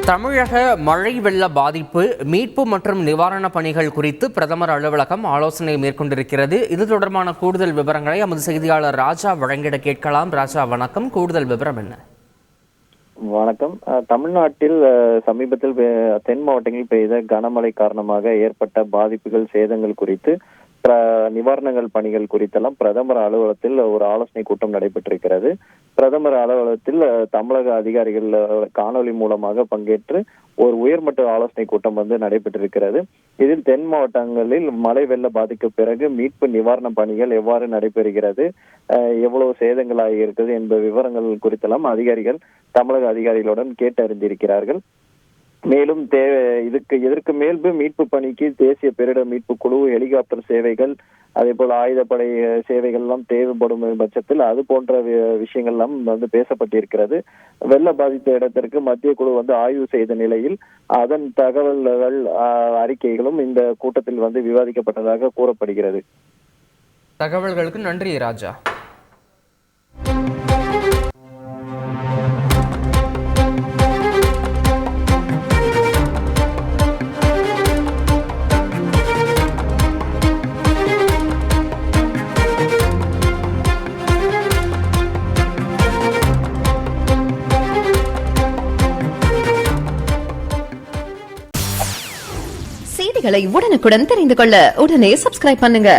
தமிழக மழை வெள்ள பாதிப்பு மீட்பு மற்றும் நிவாரணப் பணிகள் குறித்து பிரதமர் அலுவலகம் ஆலோசனை மேற்கொண்டிருக்கிறது. இது தொடர்பான கூடுதல் விவரங்களை எமது செய்தியாளர் ராஜா வழங்கிட கேட்கலாம். ராஜா, வணக்கம். கூடுதல் விவரம் என்ன? வணக்கம். தமிழ்நாட்டில் சமீபத்தில் தென் மாவட்டங்களில் பெய்த கனமழை காரணமாக ஏற்பட்ட பாதிப்புகள், சேதங்கள் குறித்து நிவாரணங்கள் பணிகள் குறித்தெல்லாம் பிரதமர் அலுவலகத்தில் ஒரு ஆலோசனை கூட்டம் நடைபெற்றிருக்கிறது. பிரதமர் அலுவலகத்தில் தமிழக அதிகாரிகள் காணொலி மூலமாக பங்கேற்று ஒரு உயர்மட்ட ஆலோசனை கூட்டம் நடைபெற்றிருக்கிறது. இதில் தென் மாவட்டங்களில் மழை வெள்ள பாதிக்கு பிறகு மீட்பு நிவாரண பணிகள் எவ்வாறு நடைபெறுகிறது, எவ்வளவு சேதங்கள் ஆகியிருக்கிறது என்ப விவரங்கள் குறித்தெல்லாம் அதிகாரிகள் தமிழக அதிகாரிகளுடன் கேட்டறிந்திருக்கிறார்கள். மேலும் இதற்கு மேல்பு மீட்பு பணிக்கு தேசிய பேரிடர் மீட்பு குழு, ஹெலிகாப்டர் சேவைகள், அதே போல ஆயுதப்படை சேவைகள் எல்லாம் தேவைப்படும் பட்சத்தில் அது போன்ற விஷயங்கள் எல்லாம் பேசப்பட்டிருக்கிறது. வெள்ள பாதித்த இடத்திற்கு மத்திய குழு ஆய்வு செய்த நிலையில் அதன் தகவல்கள், அறிக்கைகளும் இந்த கூட்டத்தில் விவாதிக்கப்பட்டதாக கூறப்படுகிறது. தகவல்களுக்கு நன்றி ராஜா. செய்திகளை உடனுக்குடன் தெரிந்து கொள்ள உடனே சப்ஸ்கிரைப் பண்ணுங்க.